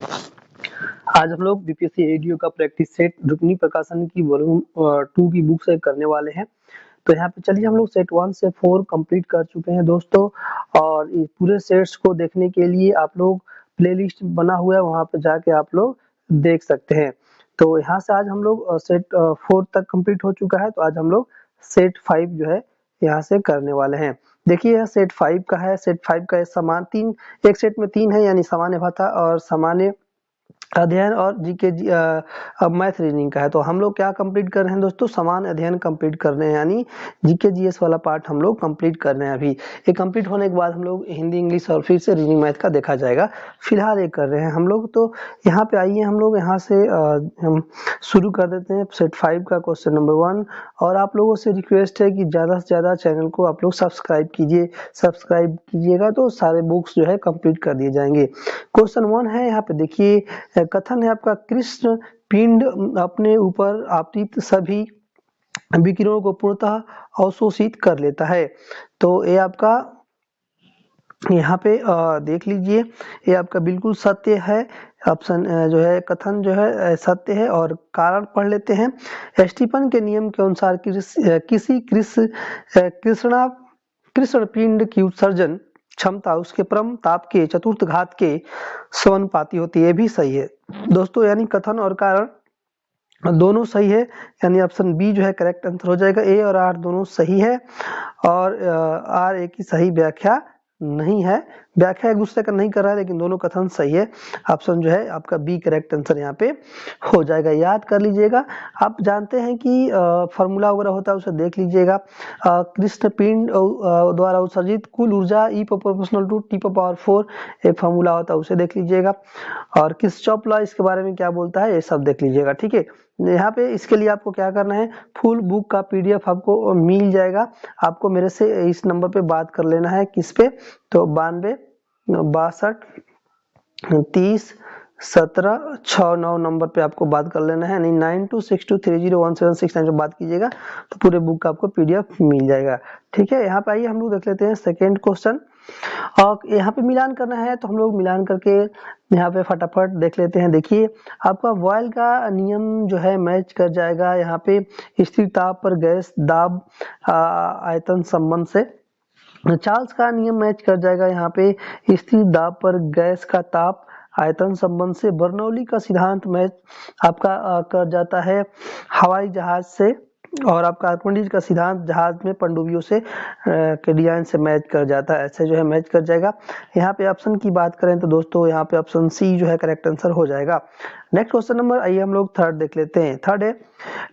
आज हम लोग बीपीएससी एडीओ का प्रैक्टिस सेट रुक्मिणी प्रकाशन की वॉल्यूम 2 की बुक से करने वाले हैं। तो यहाँ पे चलिए हम लोग सेट 1 से 4 कंप्लीट कर चुके हैं दोस्तों, और इस पूरे सेट्स को देखने के लिए आप लोग प्लेलिस्ट बना हुआ है, वहाँ पे जाके आप लोग देख सकते हैं। तो यहाँ से आज हम लोग सेट 4 तक कंप्लीट हो चुका है, तो आज हम लोग सेट 5 जो है यहाँ से करने वाले हैं। देखिए यह सेट 5 का है। सेट 5 का समान तीन, एक सेट में 3 है, यानी सामान्य भाषा और सामान्य अध्ययन और जीके मैथ रीजनिंग का है। तो हम लोग क्या कंप्लीट कर रहे हैं दोस्तों, समान अध्ययन कंप्लीट कर रहे हैं, यानी जीके जीएस वाला पार्ट हम लोग कंप्लीट कर रहे हैं। अभी ये कंप्लीट होने के बाद हम लोग हिंदी इंग्लिश और फिर से रीजनिंग मैथ का देखा जाएगा। फिलहाल ये कर रहे हैं हम लोग। तो यहाँ पे आइए हम लोग यहाँ से हम शुरू कर देते हैं सेट 5 का क्वेश्चन नंबर 1। और आप लोगों से रिक्वेस्ट है कि ज़्यादा से ज़्यादा चैनल को आप लोग सब्सक्राइब कीजिए। सब्सक्राइब कीजिएगा तो सारे बुक्स जो है कंप्लीट कर दिए जाएंगे। क्वेश्चन 1 है, यहाँ पे देखिए कथन है आपका, कृष्ण पिंड अपने ऊपर आपतित सभी विकिरणों को पूर्णतः अवशोषित कर लेता है। तो ये आपका यहाँ पे देख लीजिए, ये आपका बिल्कुल सत्य है। ऑप्शन जो है कथन जो है सत्य है। और कारण पढ़ लेते हैं। स्टीफन के नियम के अनुसार किसी कृष्ण पिंड की उत्सर्जन क्षमता उसके परम ताप के चतुर्थ घात के समानुपाती होती है। ये भी सही है दोस्तों, यानी कथन और कारण दोनों सही है, यानी ऑप्शन बी जो है करेक्ट आंसर हो जाएगा। ए और आर दोनों सही है, और आर ए की सही व्याख्या नहीं है। व्याख्या एक दूसरे का नहीं कर रहा है, लेकिन दोनों कथन सही है। ऑप्शन जो है आपका बी करेक्ट आंसर यहाँ पे हो जाएगा। याद कर लीजिएगा, आप जानते हैं कि फार्मूला वगैरह होता है, उसे देख लीजिएगा। कृष्ण पिंड द्वारा उत्सर्जित कुल ऊर्जा ई प्रोपोर्शनल टू टी पावर 4 एक फार्मूला होता है, उसे देख लीजिएगा। और किरचॉफ लॉ इसके बारे में क्या बोलता है, ये सब देख लीजिएगा। ठीक है, यहाँ पे इसके लिए आपको क्या करना है, फुल बुक का पीडीएफ आपको मिल जाएगा। आपको मेरे से इस नंबर पे बात कर लेना है। किस पे, तो 92 62 30 17 69 नंबर पे आपको बात कर लेना है, यानी 9262301769 पे बात कीजिएगा तो पूरे बुक का आपको पीडीएफ मिल जाएगा। ठीक है, यहाँ पे आइए हम लोग देख लेते हैं सेकेंड क्वेश्चन। और यहाँ पे मिलान करना है, तो हम लोग मिलान करके यहाँ पे फटाफट देख लेते हैं। देखिए आपका बॉयल का नियम जो है मैच कर जाएगा यहाँ पे स्थिर ताप पर गैस दाब आयतन संबंध से। चार्ल्स का नियम मैच कर जाएगा यहाँ पे स्थिर दाब पर गैस का ताप आयतन संबंध से। बर्नौली का सिद्धांत मैच आपका कर जाता है हवाई जहाज से। और आपका आर्किमिडीज का सिद्धांत जहाज में पनडुब्बियों से के डिजाइन से मैच कर जाता है, ऐसे जो है मैच कर जाएगा। यहाँ पे ऑप्शन की बात करें तो दोस्तों यहाँ पे ऑप्शन सी जो है करेक्ट आंसर हो जाएगा। नेक्स्ट क्वेश्चन नंबर, आइए हम लोग थर्ड देख लेते हैं। थर्ड है,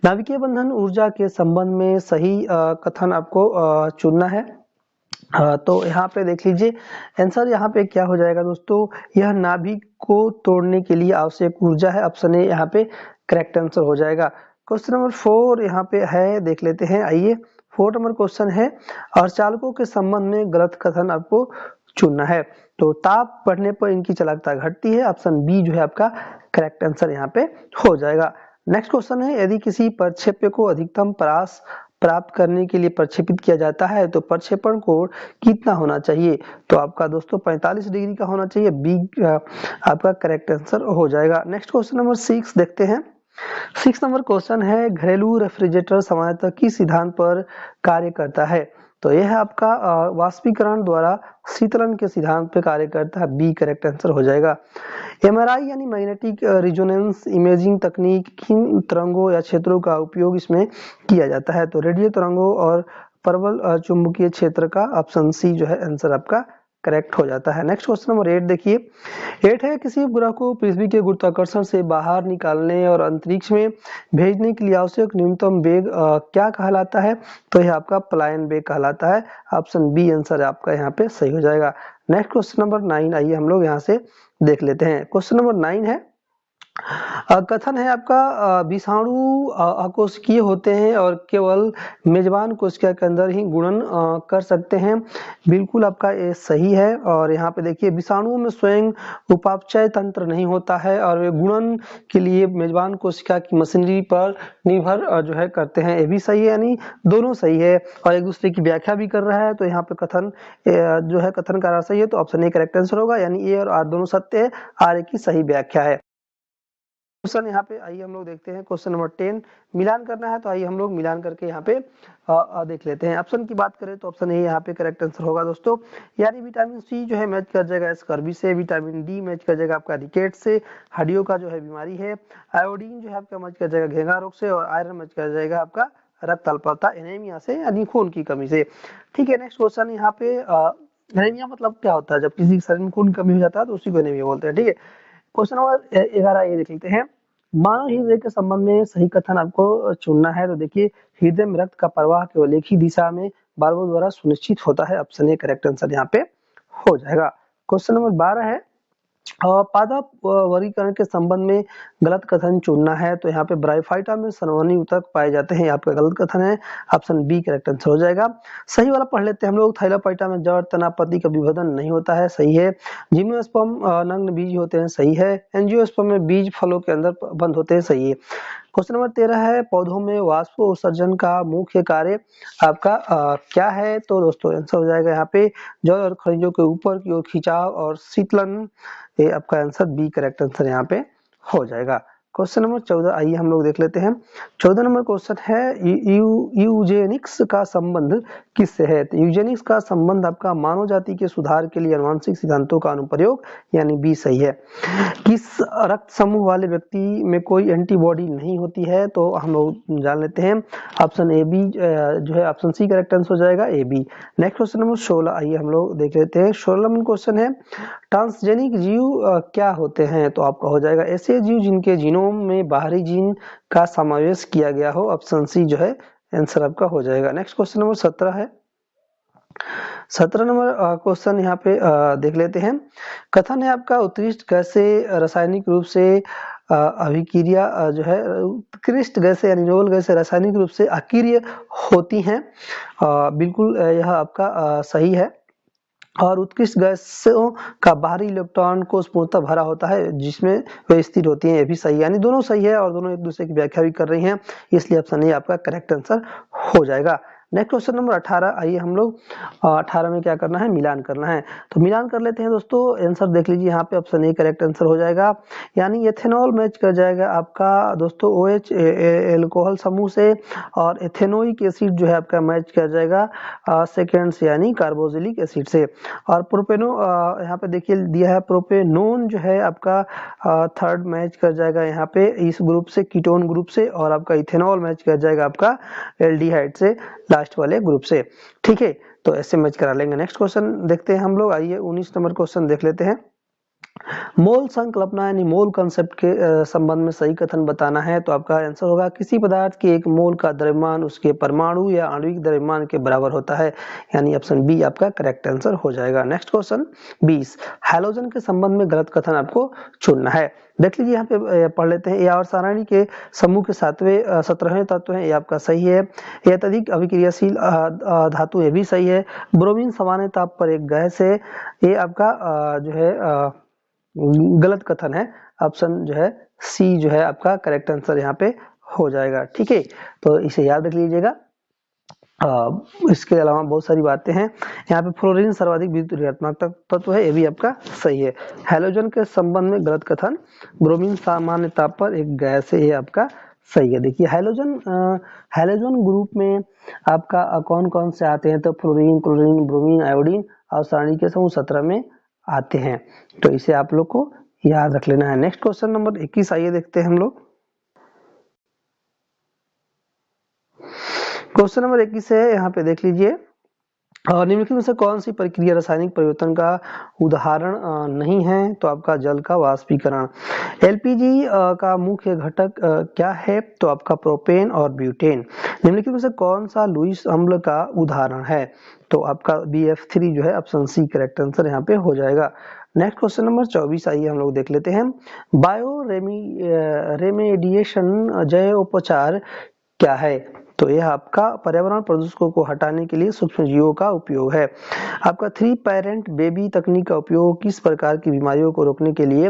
नाभिकीय बंधन ऊर्जा के संबंध में सही कथन आपको चुनना है। तो यहाँ पे देख लीजिए आंसर यहाँ पे क्या हो जाएगा दोस्तों, यह नाभिक को तोड़ने के लिए आवश्यक ऊर्जा है। ऑप्शन ए यहाँ पे करेक्ट आंसर हो जाएगा। क्वेश्चन नंबर 4 यहाँ पे है, देख लेते हैं। आइए 4 नंबर क्वेश्चन है, और चालकों के संबंध में गलत कथन आपको चुनना है। तो ताप बढ़ने पर इनकी चालकता घटती है। ऑप्शन बी जो है आपका करेक्ट आंसर यहाँ पे हो जाएगा। नेक्स्ट क्वेश्चन है, यदि किसी प्रक्षेप्य को अधिकतम परास प्राप्त करने के लिए प्रक्षेपित किया जाता है तो प्रक्षेपण कोण कितना होना चाहिए, तो आपका दोस्तों 45 डिग्री का होना चाहिए। बी आपका करेक्ट आंसर हो जाएगा। नेक्स्ट क्वेश्चन नंबर 6 देखते हैं। 6 नंबर क्वेश्चन है, घरेलू रेफ्रिजरेटर सामान्यतः किस सिद्धांत पर कार्य करता है, तो यह है आपका वाष्पीकरण द्वारा शीतलन के सिद्धांत पे कार्य करता है। बी करेक्ट आंसर हो जाएगा। एमआरआई यानी मैग्नेटिक रिजोनेंस इमेजिंग तकनीक किन तरंगों या क्षेत्रों का उपयोग इसमें किया जाता है, तो रेडियो तरंगों और प्रबल चुंबकीय क्षेत्र का। ऑप्शन सी जो है आंसर आपका करेक्ट हो जाता है। नेक्स्ट क्वेश्चन नंबर 8 देखिए। 8 है, किसी उपग्रह को पृथ्वी के गुरुत्वाकर्षण से बाहर निकालने और अंतरिक्ष में भेजने के लिए आवश्यक न्यूनतम वेग क्या कहलाता है, तो यह आपका पलायन वेग कहलाता है। ऑप्शन बी आंसर आपका यहाँ पे सही हो जाएगा। नेक्स्ट क्वेश्चन नंबर 9, आइए हम लोग यहाँ से देख लेते हैं। क्वेश्चन नंबर 9 है, कथन है आपका विषाणु अकोशिकीय होते हैं और केवल मेजबान कोशिका के अंदर ही गुणन कर सकते हैं। बिल्कुल आपका ये सही है। और यहाँ पे देखिए विषाणुओं में स्वयं उपापचय तंत्र नहीं होता है और वे गुणन के लिए मेजबान कोशिका की मशीनरी पर निर्भर जो है करते हैं। ये भी सही है, यानी दोनों सही है और एक दूसरे की व्याख्या भी कर रहा है। तो यहाँ पे कथन जो है कथन का सही है, तो ऑप्शन ए करेक्ट आंसर होगा, यानी ए और आर दोनों सत्य है, आर की सही व्याख्या है। क्वेश्चन यहाँ पे आइए हम लोग देखते हैं क्वेश्चन नंबर 10 मिलान करना है। तो आइए हम लोग मिलान करके यहाँ पे देख लेते हैं। ऑप्शन की बात करें तो ऑप्शन ए यहाँ पे करेक्ट आंसर होगा दोस्तों, यानी विटामिन सी जो है मैच कर जाएगा स्कर्वी से, विटामिन डी मैच कर जाएगा आपका रिकेट से, हड्डियों का जो है बीमारी है, आयोडीन जो है आपका मैच कर जाएगा घेंगा रोग से, और आयरन मैच कर जाएगा आपका रक्त अल्पता एनीमिया से, यानी खून की कमी से। ठीक है, नेक्स्ट क्वेश्चन यहाँ पे एनीमिया मतलब क्या होता है, जब किसी शरीर में खून की कमी हो जाता है तो उसी को एनीमिया बोलते हैं। ठीक है, क्वेश्चन नंबर 11 ये देख लेते हैं। मानव हृदय के संबंध में सही कथन आपको चुनना है। तो देखिए हृदय में रक्त का प्रवाह केवल एक ही दिशा में बाल्बों द्वारा सुनिश्चित होता है। ऑप्शन ए करेक्ट आंसर यहाँ पे हो जाएगा। क्वेश्चन नंबर 12 है पादप वर्गीकरण के संबंध में गलत कथन चुनना है। तो यहाँ पे ब्रायोफाइटा में संवहनी ऊतक पाए जाते हैं, यहाँ पे गलत कथन है, ऑप्शन बी करेक्ट आंसर हो जाएगा। सही वाला पढ़ लेते हैं हम लोग। थाइलोपाइटा में जड़ तना पत्ती का विभेदन नहीं होता है, सही है। जिम्नोस्पर्म नग्न बीज होते हैं, सही है। एंजियोस्पर्म में बीज फलों के अंदर बंद होते हैं, सही है। क्वेश्चन नंबर 13 है पौधों में वाष्प उत्सर्जन का मुख्य कार्य आपका क्या है। तो दोस्तों आंसर हो जाएगा यहाँ पे जल और खनिजों के ऊपर की ओर खिंचाव और शीतलन, ये आपका आंसर बी करेक्ट आंसर यहाँ पे हो जाएगा। क्वेश्चन नंबर 14 आइए हम लोग देख लेते हैं। 14 नंबर क्वेश्चन है यूजेनिक्स का संबंध किससे है। तो यूजेनिक्स का संबंध आपका मानव जाति के सुधार के लिए आनुवंशिक सिद्धांतों का अनुप्रयोग, यानी बी सही है। किस रक्त समूह वाले व्यक्ति में कोई एंटीबॉडी नहीं होती है, तो हम लोग जान लेते हैं। ऑप्शन ए बी जो है ऑप्शन सी करेक्ट आंसर हो जाएगा, A B. Next question number 16 आइए हम लोग देख लेते हैं। 16 नंबर क्वेश्चन है ट्रांसजेनिक जीव क्या होते हैं। तो आपका हो जाएगा ऐसे जीव जिनके जीनोम में बाहरी जीन का समावेश किया गया हो, ऑप्शन सी जो है आंसर आपका हो जाएगा। नेक्स्ट क्वेश्चन नंबर 17 है। 17 नंबर क्वेश्चन यहाँ पे देख लेते हैं। कथन है आपका उत्कृष्ट गैसें रासायनिक रूप से अभिक्रिया जो है उत्कृष्ट गैसें यानी नोबल गैसें रासायनिक रूप से अक्रिय होती हैं। बिल्कुल यह आपका सही है। और उत्कृष्ट गैसों का बाहरी इलेक्ट्रॉन को पूर्णतः भरा होता है जिसमें वे स्थिर होती हैं, ये भी सही है, यानी दोनों सही है और दोनों एक दूसरे की व्याख्या भी कर रही हैं, इसलिए ऑप्शन ए आपका करेक्ट आंसर हो जाएगा। नेक्स्ट क्वेश्चन नंबर 18 आइए हम लोग 18 में क्या करना है, मिलान करना है। तो मिलान कर लेते हैं दोस्तों। आंसर देख लीजिए यहाँ पे ऑप्शन ए करेक्ट आंसर हो जाएगा, यानी एथेनॉल मैच कर जाएगा आपका दोस्तों OH एल्कोहल समूह से, और एथेनोइक एसिड जो है आपका मैच कर जाएगा सेकेंड से यानी कार्बोक्सिलिक एसिड से। और प्रोपेनो यहाँ पे देखिए दिया है प्रोपेनोन जो है आपका थर्ड मैच कर जाएगा यहाँ पे इस ग्रुप से कीटोन ग्रुप से, और आपका इथेनॉल मैच कर जाएगा आपका एल्डिहाइड से लास्ट वाले ग्रुप से। ठीक है, तो ऐसे मैच करा लेंगे। नेक्स्ट क्वेश्चन देखते हैं हम लोग। आइए 19 नंबर क्वेश्चन देख लेते हैं। मोल संकल्पना यानी मोल कंसेप्ट के संबंध में सही कथन बताना है। तो आपका आंसर होगा किसी पदार्थ के एक मोल का द्रव्यमान उसके परमाणु या आणविक द्रव्यमान के बराबर होता है, यानी ऑप्शन बी आपका करेक्ट आंसर हो जाएगा। नेक्स्ट क्वेश्चन 20 हैलोजन के संबंध में गलत कथन आपको चुनना है। देख लीजिए यहाँ पे पढ़ लेते हैं। या और सारणी के समूह के 17वें तत्व है, ये आपका सही है। यह अत्यधिक अभिक्रियाशील धातु, ये भी सही है। ब्रोमीन सामान्य ताप पर एक गैस है, ये आपका जो है गलत कथन है, ऑप्शन जो है सी जो है आपका करेक्ट आंसर यहाँ पे हो जाएगा। ठीक है, तो इसे याद रख लीजिएगा। इसके अलावा बहुत सारी बातें हैं यहाँ पे। फ्लोरीन सर्वाधिक विद्युत ऋणात्मक तत्व है, ये भी आपका सही है। हैलोजन के संबंध में गलत कथन ब्रोमीन सामान्य ताप पर एक गैस है, ये आपका सही है। देखिए हैलोजन ग्रुप में आपका कौन कौन से आते हैं, तो फ्लोरीन, क्लोरीन, ब्रोमीन, आयोडीन और सारणी के समूह 17 में आते हैं, तो इसे आप लोग को याद रख लेना है। नेक्स्ट क्वेश्चन नंबर 21 आइए देखते हैं हम लोग। क्वेश्चन नंबर 21 है, यहाँ पे देख लीजिए। निम्नलिखित में से कौन सी प्रक्रिया रासायनिक परिवर्तन का उदाहरण नहीं है। तो आपका जल का वाष्पीकरण। एलपीजी का मुख्य घटक क्या है, तो आपका प्रोपेन और ब्यूटेन। निम्नलिखित में से कौन सा लुईस अम्ल का उदाहरण है, तो आपका BF3 जो है ऑप्शन सी करेक्ट आंसर यहाँ पे हो जाएगा। नेक्स्ट क्वेश्चन नंबर 24 आइए हम लोग देख लेते हैं। बायो रेमेडिएशन जैवोपचार क्या है? तो यह आपका पर्यावरण प्रदूषकों को हटाने के लिए सूक्ष्म जीवों का उपयोग है। आपका 3 पेरेंट बेबी तकनीक का उपयोग किस प्रकार की बीमारियों को रोकने के लिए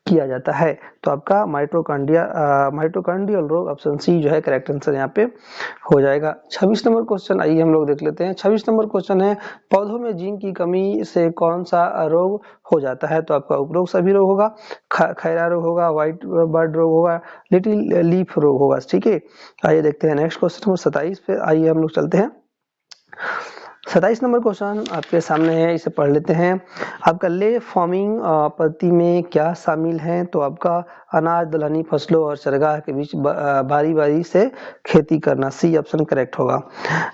किया जाता है? तो आपका माइटोकॉन्ड्रियल रोग ऑप्शन सी जो है करेक्ट आंसर यहाँ पे हो जाएगा। 26 नंबर क्वेश्चन आइए हम लोग देख लेते हैं। 26 नंबर क्वेश्चन है, पौधों में जिंक की कमी से कौन सा रोग हो जाता है? तो आपका उपरोक्त सभी रोग होगा, खैरा रोग होगा, व्हाइट बर्ड रोग होगा, लिटिल लीफ रोग होगा। ठीक है, आइए देखते हैं नेक्स्ट क्वेश्चन नंबर 27 पे आइए हम लोग चलते हैं। 27 नंबर क्वेश्चन आपके सामने है, इसे पढ़ लेते हैं। आपका ले फार्मिंग पद्धति में क्या शामिल है? तो आपका अनाज, दलहनी फसलों और चरगाह के बीच बारी बारी से खेती करना, सी ऑप्शन करेक्ट होगा।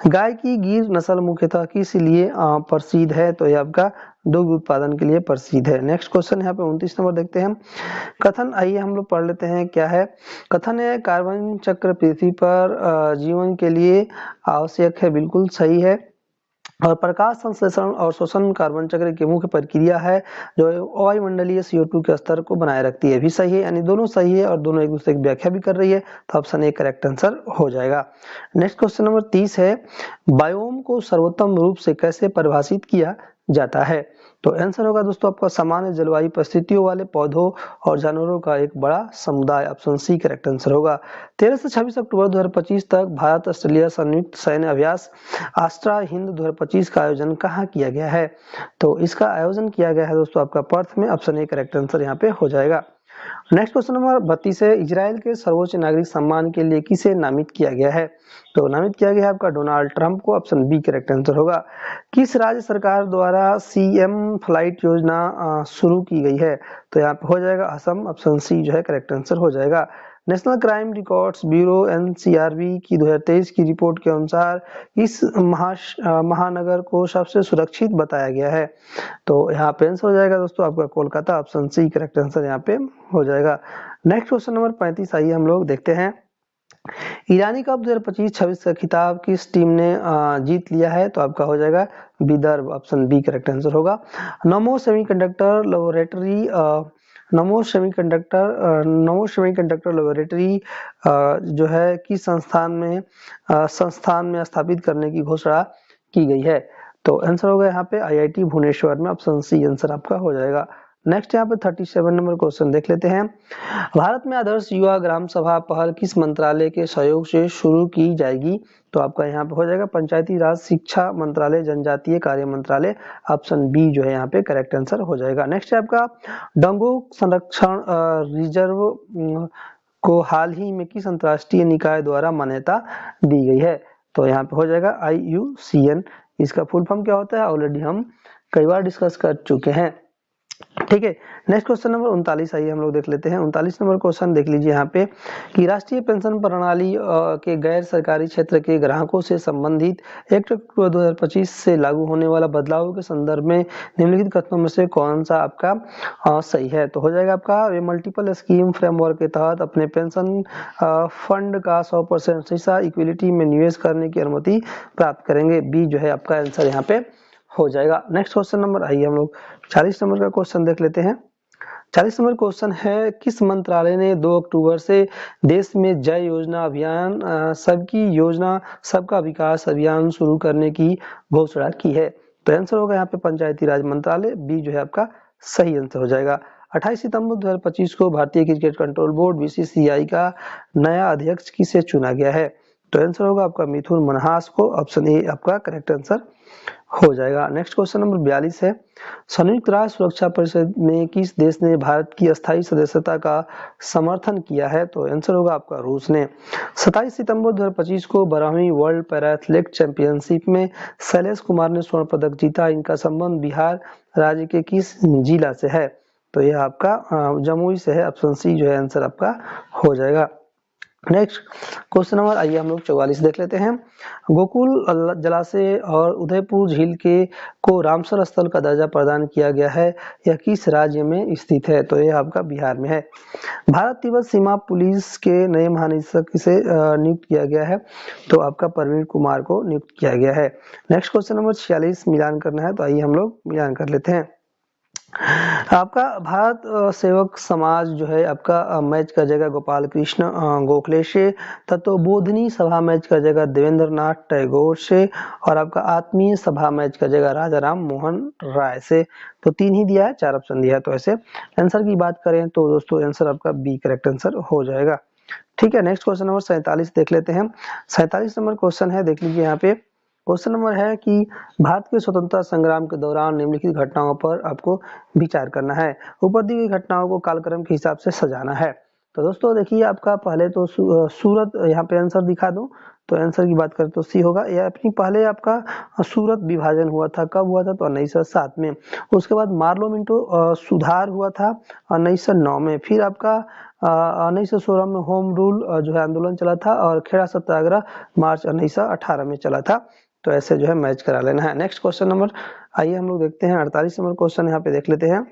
गाय की गिर नस्ल मुख्यतः किस लिए प्रसिद्ध है? तो ये आपका दुग्ध उत्पादन के लिए प्रसिद्ध है। नेक्स्ट क्वेश्चन यहाँ पे 29 नंबर देखते हैं। कथन आइए हम लोग पढ़ लेते हैं, क्या है? कथन है कार्बन चक्र पृथ्वी पर जीवन के लिए आवश्यक है, बिल्कुल सही है। और प्रकाश संश्लेषण और शोषण कार्बन चक्र की मुख्य प्रक्रिया है जो वायुमंडलीय CO2 के स्तर को बनाए रखती है, भी सही है, यानी दोनों सही है और दोनों एक दूसरे की व्याख्या भी कर रही है, तो ऑप्शन ए करेक्ट आंसर हो जाएगा। नेक्स्ट क्वेश्चन नंबर 30 है, बायोम को सर्वोत्तम रूप से कैसे परिभाषित किया जाता है? तो आंसर होगा दोस्तों आपका सामान्य जलवायु परिस्थितियों वाले पौधों और जानवरों का एक बड़ा समुदाय, ऑप्शन सी करेक्ट आंसर होगा। 13 से 26 अक्टूबर 2025 तक भारत ऑस्ट्रेलिया संयुक्त सैन्य अभ्यास आस्ट्रा हिंद 2025 का आयोजन कहाँ किया गया है? तो इसका आयोजन किया गया है दोस्तों आपका पर्थ में, ऑप्शन ए करेक्ट आंसर यहाँ पे हो जाएगा। नेक्स्ट क्वेश्चन नंबर 32 है, इजराइल के सर्वोच्च नागरिक सम्मान के लिए किसे नामित किया गया है? तो नामित किया गया है आपका डोनाल्ड ट्रंप को, ऑप्शन बी करेक्ट आंसर होगा। किस राज्य सरकार द्वारा CM फ्लाइट योजना शुरू की गई है? तो यहाँ पे हो जाएगा असम, ऑप्शन सी जो है करेक्ट आंसर हो जाएगा। National crime records bureau NCRB की 2023 की रिपोर्ट के अनुसार इस महानगर को सबसे सुरक्षित बताया गया है। तो यहाँ पे आंसर हो जाएगा दोस्तों आपका Kolkata, option C correct answer यहाँ पे हो जाएगा। नेक्स्ट क्वेश्चन नंबर 35 आइए हम लोग देखते हैं। ईरानी कप 2025-26 का खिताब किस टीम ने जीत लिया है? तो आपका हो जाएगा Vidarbha, option B correct answer होगा। Namo semiconductor laboratory Namo semiconductor laboratory जो है किस संस्थान में स्थापित करने की घोषणा की गई है? तो आंसर होगा यहाँ पे IIT भुवनेश्वर में, ऑप्शन सी आंसर आपका हो जाएगा। नेक्स्ट यहाँ पे 37 नंबर क्वेश्चन देख लेते हैं। भारत में आदर्श युवा ग्राम सभा पहल किस मंत्रालय के सहयोग से शुरू की जाएगी? तो आपका यहाँ पे हो जाएगा पंचायती राज, शिक्षा मंत्रालय, जनजातीय कार्य मंत्रालय, ऑप्शन बी जो है यहाँ पे करेक्ट आंसर हो जाएगा। नेक्स्ट है आपका डंगू संरक्षण रिजर्व को हाल ही में किस अंतरराष्ट्रीय निकाय द्वारा मान्यता दी गई है? तो यहाँ पे हो जाएगा IUCN। इसका फुल फॉर्म क्या होता है ऑलरेडी हम कई बार डिस्कस कर चुके हैं। ठीक है, नेक्स्ट क्वेश्चन नंबर 39 आइए हम लोग देख लेते हैं। 39 नंबर क्वेश्चन देख लीजिए यहाँ पे कि राष्ट्रीय पेंशन प्रणाली के गैर सरकारी क्षेत्र के ग्राहकों से संबंधित 1 अक्टूबर 2025 से लागू होने वाला बदलाव के संदर्भ में निम्नलिखित कथनों में से कौन सा आपका सही है? तो हो जाएगा आपका वे मल्टीपल स्कीम फ्रेमवर्क के तहत अपने पेंशन फंड का 100% हिस्सा इक्विटी में निवेश करने की अनुमति प्राप्त करेंगे, बी जो है आपका आंसर यहाँ पे हो जाएगा। नेक्स्ट क्वेश्चन नंबर आइए हम लोग 40 नंबर का क्वेश्चन देख लेते हैं। 40 नंबर क्वेश्चन है, किस मंत्रालय ने 2 अक्टूबर से देश में जय योजना अभियान सबकी योजना सबका विकास अभियान शुरू करने की घोषणा की है? तो आंसर होगा यहाँ पे पंचायती राज मंत्रालय, बी जो है आपका सही आंसर हो जाएगा। 28 सितंबर 2025 को भारतीय क्रिकेट कंट्रोल बोर्ड BCCI का नया अध्यक्ष किसे चुना गया है? तो आंसर होगा आपका मिथुन मनहास को, ऑप्शन ए आपका करेक्ट आंसर हो जाएगा। नेक्स्ट क्वेश्चन नंबर 42 है, संयुक्त राष्ट्र सुरक्षा परिषद में किस देश ने भारत की अस्थायी सदस्यता का समर्थन किया है? तो आंसर होगा आपका रूस ने। 27 सितंबर 2025 को 12वीं वर्ल्ड पैरा एथलेटिक चैंपियनशिप में शैलेश कुमार ने स्वर्ण पदक जीता। इनका संबंध बिहार राज्य के किस जिला से है? तो यह आपका जमुई से है, ऑप्शन सी जो है आंसर आपका हो जाएगा। नेक्स्ट क्वेश्चन नंबर आइए हम लोग 44 देख लेते हैं। गोकुल जलाशय और उदयपुर झील के को रामसर स्थल का दर्जा प्रदान किया गया है, यह किस राज्य में स्थित है? तो यह आपका बिहार में है। भारत तिब्बत सीमा पुलिस के नए महानिदेशक से नियुक्त किया गया है, तो आपका प्रवीण कुमार को नियुक्त किया गया है। नेक्स्ट क्वेश्चन नंबर 46 मिलान करना है, तो आइए हम लोग मिलान कर लेते हैं। आपका भारत सेवक समाज जो है आपका मैच कर जाएगा गोपाल कृष्ण गोखले से, तत्वबोधिनी सभा मैच कर जाएगा देवेंद्र नाथ टैगोर से, और आपका आत्मीय सभा मैच कर जाएगा राजा राम मोहन राय से। तो 3 ही दिया है, 4 ऑप्शन दिया है। तो ऐसे आंसर की बात करें तो दोस्तों आंसर आपका बी करेक्ट आंसर हो जाएगा। ठीक है, नेक्स्ट क्वेश्चन नंबर 47 देख लेते हैं। 47 नंबर क्वेश्चन है, देख लीजिए यहाँ पे क्वेश्चन नंबर है कि भारत के स्वतंत्रता संग्राम के दौरान निम्नलिखित घटनाओं पर आपको विचार करना है। ऊपर दी गई घटनाओं को कालक्रम के हिसाब से सजाना है। तो दोस्तों देखिए, आपका पहले तो सूरत यहाँ पे आंसर दिखा दूं तो आंसर की बात करें तो सी होगा। यह अपनी पहले आपका सूरत विभाजन हुआ था, कब हुआ था तो 1907 में। उसके बाद मार्लो मिंटो सुधार हुआ था 1909 में। फिर आपका 1916 में होम रूल जो है आंदोलन चला था, और खेड़ा सत्याग्रह मार्च 1918 में चला था। तो ऐसे जो है मैच करा लेना है। नेक्स्ट क्वेश्चन नंबर आइए हम लोग देखते हैं 48 नंबर क्वेश्चन यहाँ पे देख लेते हैं।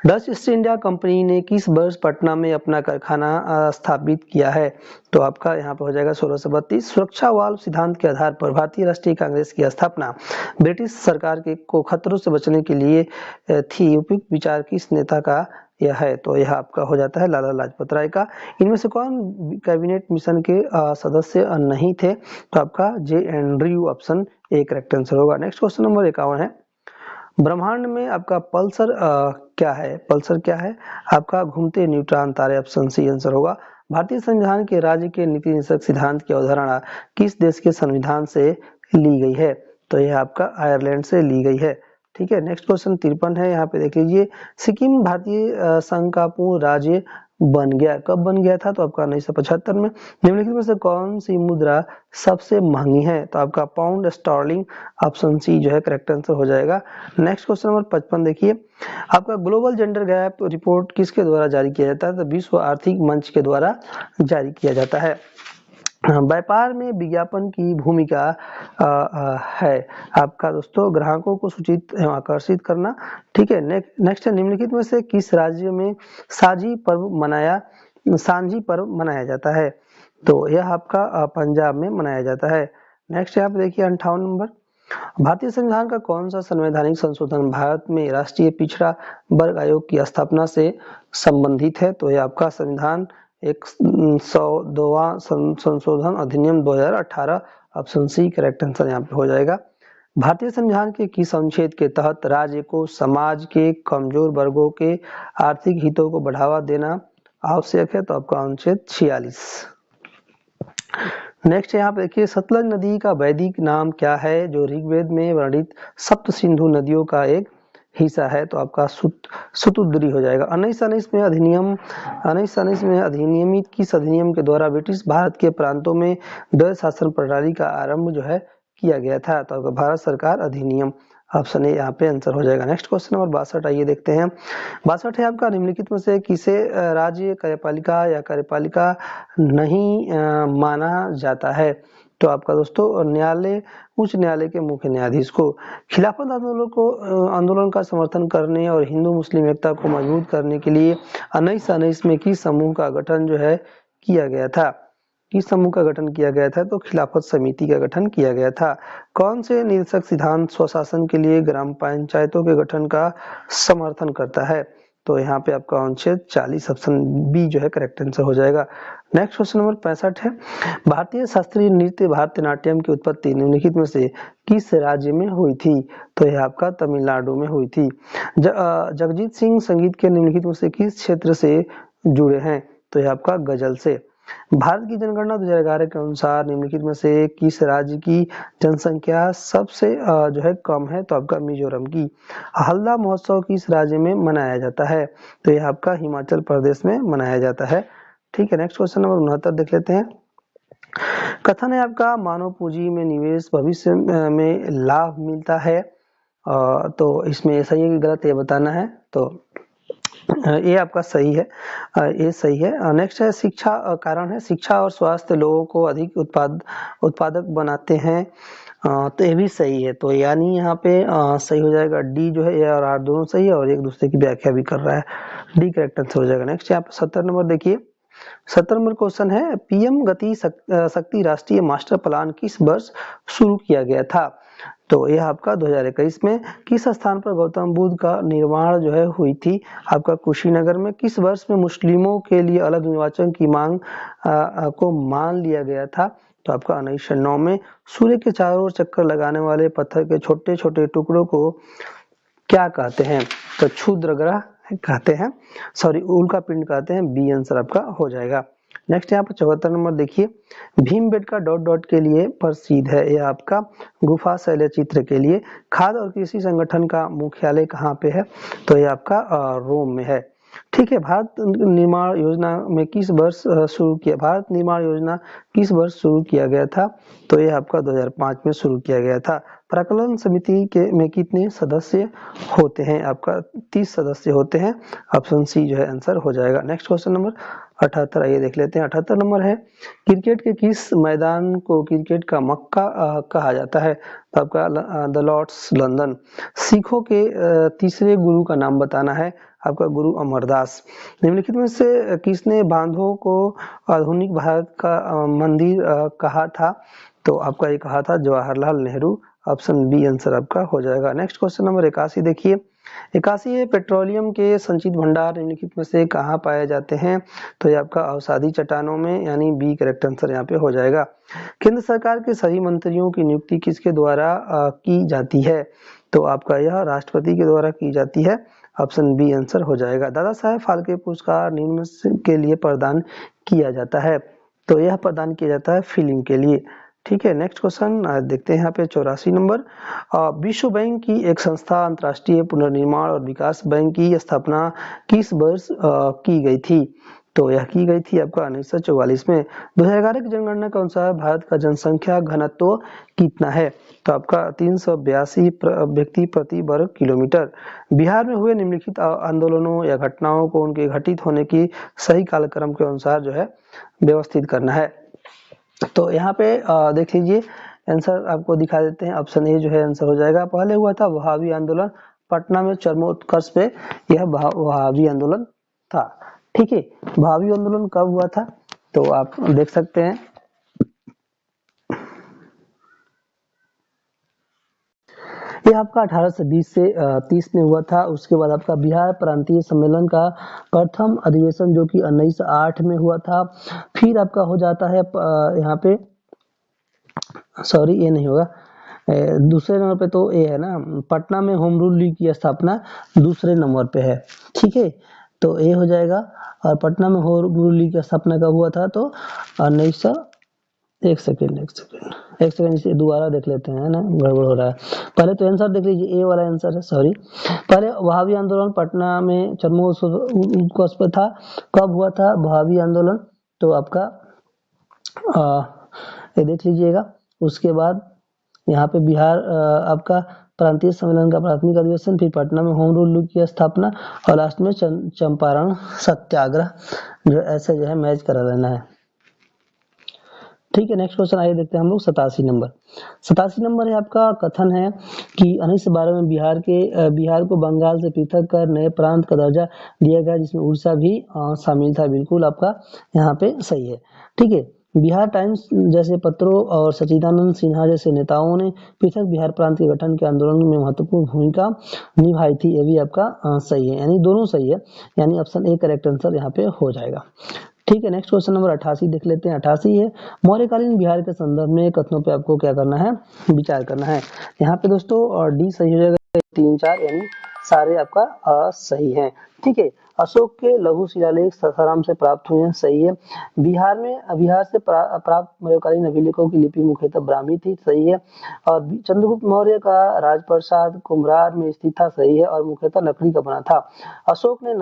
डच ईस्ट इंडिया कंपनी ने किस वर्ष पटना में अपना कारखाना स्थापित किया है? तो आपका यहाँ पे हो जाएगा 1632। सुरक्षा वाल्व सिद्धांत के आधार पर भारतीय राष्ट्रीय कांग्रेस की स्थापना ब्रिटिश सरकार के को खतरों से बचने के लिए थी। उपयुक्त विचार किस नेता का यह है? तो यह आपका हो जाता है लाला लाजपत राय का। इनमें से कौन कैबिनेट मिशन के सदस्य नहीं थे? तो आपका J Andrew option A correct answer होगा। नेक्स्ट क्वेश्चन नंबर 51 है। ब्रह्मांड में आपका पल्सर क्या है? पल्सर क्या है? आपका घूमते न्यूट्रॉन तारे, ऑप्शन सी आंसर होगा। भारतीय संविधान के राज्य के नीति निषेध सिद्धांत की अवधारणा किस देश के संविधान से ली गई है? तो यह आपका आयरलैंड से ली गई है। ठीक है, नेक्स्ट क्वेश्चन 53 है, यहाँ पे देख लीजिए। सिक्किम भारतीय संघ का पूर्ण राज्य बन गया, कब बन गया था? तो आपका 1975 में। निम्नलिखित में से कौन सी मुद्रा सबसे महंगी है? तो आपका पाउंड स्टर्लिंग, ऑप्शन सी जो है करेक्ट आंसर हो जाएगा। नेक्स्ट क्वेश्चन नंबर 55 देखिए। आपका ग्लोबल जेंडर गैप रिपोर्ट किसके द्वारा जारी किया जाता है? तो विश्व आर्थिक मंच के द्वारा जारी किया जाता है। व्यापार में विज्ञापन की भूमिका है आपका दोस्तों ग्राहकों को सूचित एवं आकर्षित करना। ठीक है, नेक्स्ट है, निम्नलिखित में से किस राज्य में सांझी पर्व मनाया जाता है? तो यह आपका पंजाब में मनाया जाता है। नेक्स्ट यहाँ पे देखिए 58 नंबर। भारतीय संविधान का कौन सा संवैधानिक संशोधन भारत में राष्ट्रीय पिछड़ा वर्ग आयोग की स्थापना से संबंधित है? तो यह आपका संविधान 102वां संशोधन अधिनियम 2018, ऑप्शन सी करेक्ट आंसर यहाँ पे हो जाएगा। भारतीय संविधान के किस अनुच्छेद के तहत राज्य को समाज के कमजोर वर्गों के आर्थिक हितों को बढ़ावा देना आवश्यक है? तो आपका अनुच्छेद 46। नेक्स्ट यहाँ पे देखिए, सतलज नदी का वैदिक नाम क्या है जो ऋग्वेद में वर्णित सप्त सिंधु नदियों का एक हिस्सा है? तो आपका सुतुद्री हो जाएगा। 1919 में अधिनियमित किस अधिनियम के द्वारा ब्रिटिश भारत के प्रांतों में द्वैध शासन प्रणाली का आरंभ जो है किया गया था? तो आपका भारत सरकार अधिनियम, ऑप्शन ए यहाँ पे आंसर हो जाएगा। नेक्स्ट क्वेश्चन नंबर 62 आइए देखते हैं। 62 है आपका, निम्नलिखित में से किसे राज्य कार्यपालिका या कार्यपालिका नहीं माना जाता है? तो आपका दोस्तों न्यायालय, उच्च न्यायालय के मुख्य न्यायाधीश को। खिलाफत आंदोलन का समर्थन करने और हिंदू मुस्लिम एकता को मजबूत करने के लिए 1919 में किस समूह का गठन जो है किया गया था? किस समूह का गठन किया गया था? तो खिलाफत समिति का गठन किया गया था। कौन से निरंकुश सिद्धांत स्वशासन के लिए ग्राम पंचायतों के गठन का समर्थन करता है? तो यहाँ पे आपका अनुच्छेद 40, ऑप्शन बी जो है करेक्ट आंसर हो जाएगा। नेक्स्ट क्वेश्चन नंबर 65 है। भारतीय शास्त्रीय नृत्य भारतनाट्यम की उत्पत्ति निम्नलिखित में से किस राज्य में हुई थी? तो यह आपका तमिलनाडु में हुई थी। जगजीत सिंह संगीत के निम्नलिखित में से किस क्षेत्र से जुड़े हैं? तो यह आपका गजल से। भारत की जनगणना 2011 के अनुसार निम्नलिखित में से किस राज्य की जनसंख्या सबसे जो है कम है? तो आपका मिजोरम की। हल्दा महोत्सव किस राज्य में मनाया जाता है? तो यह आपका हिमाचल प्रदेश में मनाया जाता है। ठीक है, नेक्स्ट क्वेश्चन नंबर 69 देख लेते हैं। कथन है आपका, मानव पूंजी में निवेश भविष्य में लाभ मिलता है। तो इसमें सही है कि गलत ये बताना है। तो ये आपका सही है, ये सही है। नेक्स्ट है, शिक्षा कारण है, शिक्षा और स्वास्थ्य लोगों को अधिक उत्पादक बनाते हैं। तो ये भी सही है। तो यानी यहाँ पे सही हो जाएगा डी जो है, ए और आर दोनों सही है और एक दूसरे की व्याख्या भी कर रहा है। डी करेक्ट आंसर हो जाएगा। नेक्स्ट यहाँ पे 70 नंबर देखिए। 70 नंबर क्वेश्चन है, पीएम गति शक्ति राष्ट्रीय मास्टर प्लान किस वर्ष शुरू किया गया था? तो यह आपका 2021 में। किस स्थान पर गौतम बुद्ध का निर्माण जो है हुई थी? आपका कुशीनगर में। किस वर्ष में मुस्लिमों के लिए अलग निर्वाचन की मांग को मान लिया गया था? तो आपका 1909 में। सूर्य के चारों ओर चक्कर लगाने वाले पत्थर के छोटे छोटे टुकड़ों को क्या कहते हैं? तो क्षुद्र ग्रह कहते हैं, सॉरी उल्का पिंड कहते हैं। बी आंसर आपका हो जाएगा। नेक्स्ट यहाँ पर 74 नंबर देखिए, भीमबेटका डॉट डॉट के लिए प्रसिद्ध है। यह आपका गुफा शैल चित्र के लिए। खाद्य और कृषि संगठन का मुख्यालय कहाँ पे है? तो यह आपका रोम में है। ठीक है। भारत निर्माण योजना में किस वर्ष शुरू किया? भारत निर्माण योजना किस वर्ष शुरू किया गया था? तो यह आपका 2005 में शुरू किया गया था। प्राक्कलन समिति के में कितने सदस्य होते हैं? आपका 30 सदस्य होते हैं। ऑप्शन सी जो है आंसर हो जाएगा। नेक्स्ट क्वेश्चन नंबर 78 आइए देख लेते हैं। 78 नंबर है, क्रिकेट के किस मैदान को क्रिकेट का मक्का कहा जाता है? तो आपका द लॉर्ड्स लंदन। सिखों के तीसरे गुरु का नाम बताना है। आपका गुरु अमरदास। निम्नलिखित में से किसने बांधों को आधुनिक भारत का मंदिर कहा था? तो आपका ये कहा था Jawaharlal Nehru. Option B answer आपका हो जाएगा। नेक्स्ट क्वेश्चन नंबर 81 देखिए, 81 है, पेट्रोलियम के संचित भंडार निम्नलिखित में से कहाँ पाए जाते हैं? तो ये आपका अवसादी चट्टानों में, यानी बी करेक्ट आंसर यहाँ पे हो जाएगा। केंद्र सरकार के सभी मंत्रियों की नियुक्ति किसके द्वारा की जाती है? तो आपका यह राष्ट्रपति के द्वारा की जाती है। ऑप्शन बी आंसर हो जाएगा। दादा साहेब फाल्के पुरस्कार निम्न के लिए प्रदान किया जाता है? तो यह प्रदान किया जाता है फिल्म के लिए। ठीक है। नेक्स्ट क्वेश्चन देखते हैं यहाँ पे 84 नंबर, विश्व बैंक की एक संस्था अंतर्राष्ट्रीय पुनर्निर्माण और विकास बैंक की स्थापना किस वर्ष की गई थी? तो यह की गई थी आपका 1944 में। 2011 की जनगणना के अनुसार भारत का जनसंख्या घनत्व कितना है? तो आपका 382 व्यक्ति प्रति वर्ग किलोमीटर। बिहार में हुए निम्नलिखित आंदोलनों या घटनाओं को उनके घटित होने की सही कालक्रम के अनुसार जो है व्यवस्थित करना है। तो यहाँ पे देख लीजिए, आंसर आपको दिखा देते हैं। ऑप्शन ए जो है आंसर हो जाएगा। पहले हुआ था वहाबी आंदोलन, पटना में चरमोत्कर्ष पे यह वहाबी आंदोलन था। ठीक है। वहाबी आंदोलन कब हुआ था? तो आप देख सकते हैं, ये आपका 1820 से 30 में हुआ था। उसके बाद आपका बिहार प्रांतीय सम्मेलन का प्रथम अधिवेशन जो कि 1908 में हुआ था। फिर आपका हो जाता है यहाँ पे, सॉरी ये नहीं होगा, दूसरे नंबर पे तो ये है ना, पटना में होम रूल लीग की स्थापना दूसरे नंबर पे है। ठीक है। तो ये हो जाएगा। और पटना में होम रूल लीग की स्थापना कब हुआ था? तो 1900, एक सेकेंड इसे दोबारा देख लेते हैं ना, गड़बड़ हो रहा है। पहले तो आंसर देख लीजिए, ए वाला आंसर है, सॉरी। पहले वहाबी आंदोलन पटना में चरमोत्कर्ष पे था। कब हुआ था वहाबी आंदोलन? तो आपका ये देख लीजिएगा। उसके बाद यहाँ पे बिहार आपका प्रांतीय सम्मेलन का प्राथमिक अधिवेशन, फिर पटना में होम रूल लीग की स्थापना, और लास्ट में चंपारण सत्याग्रह जो ऐसे जो है मैच करा लेना है। ठीक है। नेक्स्ट क्वेश्चन आइए देखते हैं हम लोग 87 नंबर। 87 नंबर है आपका, कथन है कि 1912 में बिहार को बंगाल से पृथक कर नए प्रांत का दर्जा दिया गया, जिसमें उड़ीसा भी शामिल था। बिल्कुल आपका यहाँ पे सही है। ठीक है। बिहार टाइम्स जैसे पत्रों और सच्चिदानंद सिन्हा जैसे नेताओं ने पृथक बिहार प्रांत के गठन के आंदोलन में महत्वपूर्ण भूमिका निभाई थी। ये भी आपका सही है, यानी दोनों सही है, यानी ऑप्शन ए करेक्ट आंसर यहाँ पे हो जाएगा। ठीक है। नेक्स्ट क्वेश्चन नंबर 88 देख लेते हैं। 88 है, मौर्यकालीन बिहार के संदर्भ में कथनों पे आपको क्या करना है? विचार करना है। यहाँ पे दोस्तों और डी सही हो जाएगा, 3 4 यानी सारे आपका सही हैं। ठीक है। अशोक के लघु शिलालेख सासाराम से प्राप्त हुए हैं, सही है। बिहार से प्राप्त मौर्यकालीन अभिलेखों की लिपि मुख्यतः ब्राह्मी थी, सही है। और चंद्रगुप्त मौर्य का राजप्रसाद कुम्हरार में स्थित था, सही है, और मुख्यतः लकड़ी का बना था। अशोक ने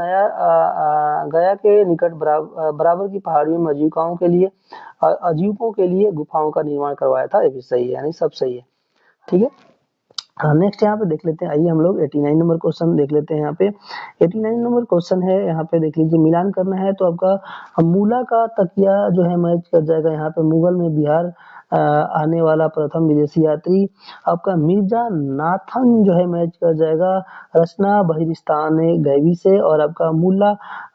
गया के निकट बराबर की पहाड़ियों में अजीविकों के लिए गुफाओं का निर्माण करवाया था, ये भी सही है, यानी सब सही है। ठीक है। नेक्स्ट यहाँ पे देख लेते हैं, आइए हम लोग 89 नंबर क्वेश्चन देख लेते हैं। यहाँ पे 89 नंबर क्वेश्चन है, यहाँ पे देख लीजिए, मिलान करना है तो आपका मूला का तकिया जो है मैच कर जाएगा। यहाँ पे मुगल में बिहार आने वाला प्रथम विदेशी यात्री। आपका मिर्जा नाथन जो है मैच कर जाएगा रचना बहिरिस्तान गैवी से, और आपका मुल्ला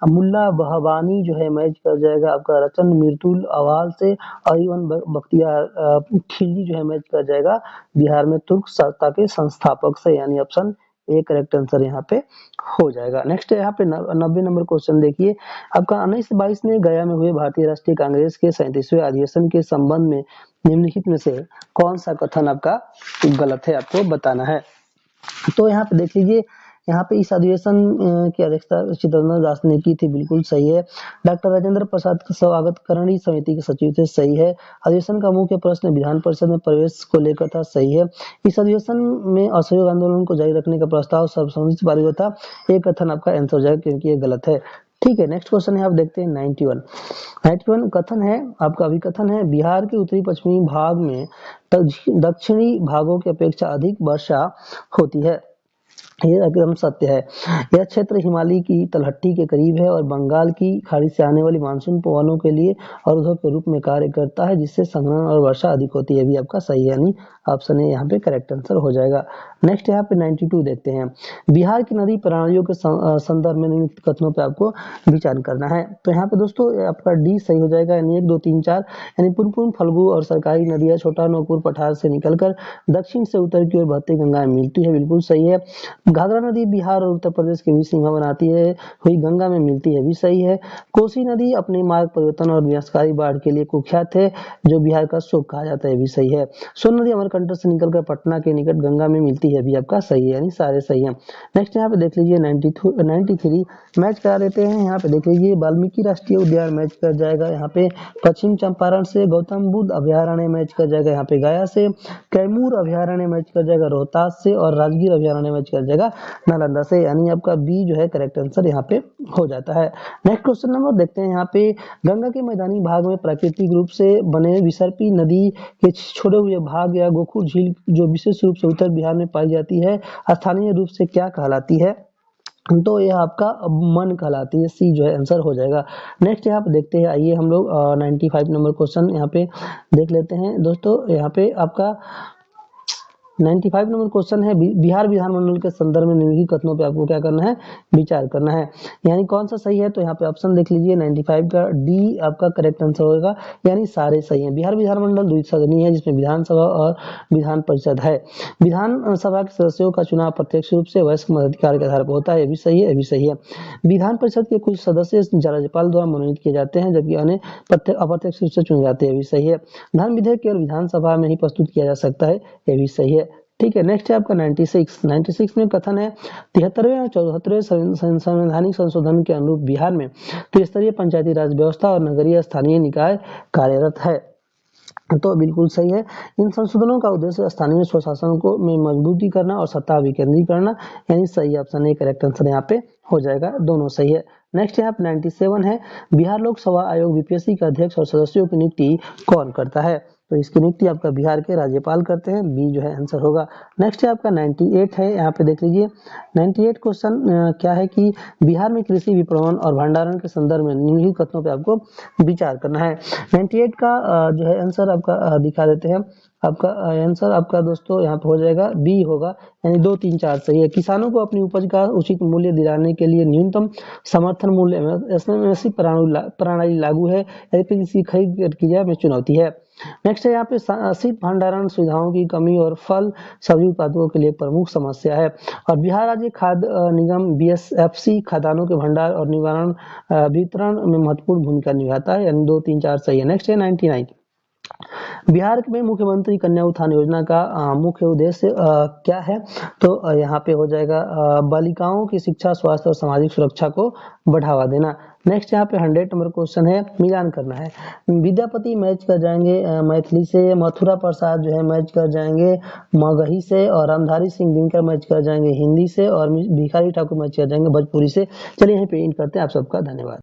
मुल्ला बहबानी जो है मैच कर जाएगा आपका रचन मिर्तुल अवाल से, और इवन बख्तियार खिलजी जो है मैच कर जाएगा बिहार में तुर्क सत्ता के संस्थापक से, यानी ऑप्शन ए करेक्ट आंसर यहाँ पे हो जाएगा। नेक्स्ट यहाँ पे 90 नंबर क्वेश्चन देखिए, आपका 1922 में गया में हुए भारतीय राष्ट्रीय कांग्रेस के 37वें अधिवेशन के संबंध में निम्नलिखित में से कौन सा कथन आपका गलत है, आपको बताना है। तो यहाँ पे देख लीजिए, यहाँ पे इस अधिवेशन की अध्यक्षता चिदंबरम दास ने की थी, बिल्कुल सही है। डॉक्टर राजेंद्र प्रसाद का स्वागत करणी समिति के सचिव थे, सही है। अधिवेशन का मुख्य प्रश्न विधान परिषद में प्रवेश को लेकर था, सही है। इस अधिवेशन में असहयोग आंदोलन को जारी रखने का प्रस्ताव सर्वसम्मति से पारित हुआ था, एक कथन आपका आंसर हो जाएगा क्योंकि ये गलत है। ठीक है, नेक्स्ट क्वेश्चन है, आप देखते हैं 91 कथन है आपका अभिकथन है, बिहार के उत्तरी पश्चिमी भाग में दक्षिणी भागों की अपेक्षा अधिक वर्षा होती है, ये एकदम सत्य है। यह क्षेत्र हिमालय की तलहटी के करीब है और बंगाल की खाड़ी से आने वाली मानसून पवनों के लिए अवरोधक के रूप में कार्य करता है, जिससे संघनन और वर्षा अधिक होती है, भी आपका सही है, यानी ऑप्शन ए यहाँ पे करेक्ट आंसर हो जाएगा। नेक्स्ट यहाँ पे 92 देखते हैं, बिहार की नदी प्रणालियों के संदर्भ में निम्नलिखित कथनों पे आपको विचार करना है। तो यहाँ पे दोस्तों आपका डी सही हो जाएगा, यानी 1, 2, 3, 4, यानी पुनपुन, फल्गु और सरकारी नदियां छोटा नौपुर पठार से निकलकर दक्षिण से उत्तर की ओर बहती गंगा में मिलती है, बिल्कुल सही है। घाघरा नदी बिहार और उत्तर प्रदेश के बीच सीमा बनाती है हुई गंगा में मिलती है, भी सही है। कोसी नदी अपने मार्ग परिवर्तन और विनाशकारी बाढ़ के लिए कुख्यात है, जो बिहार का शोक कहा जाता है, भी सही है। सोन नदी अमरकंटक से निकलकर पटना के निकट गंगा में मिलती है, भी आपका सही है, यानी सारे सही हैं। नेक्स्ट यहाँ पे देख लीजिए 93 मैच करा देते हैं। यहाँ पे देख लीजिए वाल्मीकि राष्ट्रीय उद्यान मैच कर जाएगा, यहाँ पे पश्चिम चंपारण से गौतम बुद्ध अभ्यारण्य मैच कर जाएगा, यहाँ पे गया से कैमूर अभ्यारण्य मैच कर जाएगा रोहतास से, और राजगीर अभ्यारण्य मैच कर जाएगा नालंदा से, यानी आपका बी जो है करेक्ट आंसर यहाँ पे हो जाता है। नेक्स्ट क्वेश्चन नंबर देखते हैं, यहाँ पे गंगा के मैदानी भाग में प्राकृतिक रूप से बने विसर्पी नदी के छोड़े हुए भाग या गोखुर झील जो विशेष रूप से उत्तर बिहार में पाई जाती है, स्थानीय रूप से क्या कहलाती है? तो यह आपका मन कहलाती है, सी जो है आंसर हो जाएगा। नेक्स्ट यहाँ पे देखते हैं, आइए हम लोग 95 नंबर क्वेश्चन यहाँ पे देख लेते हैं दोस्तों। यहाँ पे आपका 95 नंबर क्वेश्चन है, बिहार विधानमंडल के संदर्भ में निम्नलिखित कथनों पे आपको क्या करना है, विचार करना है, यानी कौन सा सही है। तो यहाँ पे ऑप्शन देख लीजिए 95 का डी आपका करेक्ट आंसर होगा, यानी सारे सही हैं। बिहार विधानमंडल द्विसदनीय है, जिसमें विधानसभा और विधान परिषद है। विधानसभा के सदस्यों का चुनाव प्रत्यक्ष रूप से वयस्क मताधिकार के आधार पर होता है, ये भी सही है, ये भी सही है। विधान परिषद के कुछ सदस्य राज्यपाल द्वारा मनोनीत किए जाते हैं, जबकि अन्य अप्रत्यक्ष रूप से चुने जाते हैं, ये भी सही है। धन विधेयक केवल विधानसभा में ही प्रस्तुत किया जा सकता है, ये भी सही है। ठीक है, नेक्स्ट है आपका 96 में कथन है, 73वें और 74वें संवैधानिक संशोधन के अनुरूप बिहार में त्रिस्तरीय पंचायती राज व्यवस्था और नगरीय स्थानीय निकाय कार्यरत है। तो बिल्कुल सही है। इन संशोधनों का उद्देश्य स्थानीय स्वशासन को में मजबूती करना और सत्ता विकेंद्रीकरण करना, यानी सही ऑप्शन है करेक्ट आंसर यहाँ पे हो जाएगा, दोनों सही है। नेक्स्ट यहाँ पे 97 है, बिहार लोक सेवा आयोग बीपीएससी के अध्यक्ष और सदस्यों की नियुक्ति कौन करता है? तो इसकी नियुक्ति आपका बिहार के राज्यपाल करते हैं, बी जो है आंसर होगा। नेक्स्ट है आपका 98 है, यहाँ पे देख लीजिए 98 क्वेश्चन क्या है कि बिहार में कृषि विपणन और भंडारण के संदर्भ में निम्नलिखित कथनों पे आपको विचार करना है। 98 का जो है आंसर आपका दिखा देते हैं। आपका आंसर आपका दोस्तों यहाँ पे हो जाएगा बी होगा, यानी 2, 3, 4 सही है। किसानों को अपनी उपज का उचित मूल्य दिलाने के लिए न्यूनतम समर्थन मूल्य एमएसपी प्रणाली लागू है, यदि किसी खरीद प्रक्रिया में चुनौती है। नेक्स्ट है यहाँ पे शीत भंडारण सुविधाओं की कमी और फल सब्जी उत्पादकों के लिए प्रमुख समस्या है। और बिहार राज्य खाद्य निगम बीएसएफसी खाद्यान्नों के भंडार और निवारण वितरण में महत्वपूर्ण भूमिका निभाता है, यानी 2, 3, 4 सही है। नेक्स्ट है 99, बिहार में मुख्यमंत्री कन्या उत्थान योजना का मुख्य उद्देश्य क्या है? तो यहाँ पे हो जाएगा बालिकाओं की शिक्षा, स्वास्थ्य और सामाजिक सुरक्षा को बढ़ावा देना। नेक्स्ट यहाँ पे 100 नंबर क्वेश्चन है, मिलान करना है। विद्यापति मैच कर जाएंगे मैथिली से, मथुरा प्रसाद जो है मैच कर जाएंगे मगही से, और रामधारी सिंह दिनकर मैच कर जाएंगे हिंदी से, और भिखारी ठाकुर मैच कर जाएंगे भोजपुरी से। चलिए यहीं पे एंड करते हैं, आप सबका धन्यवाद।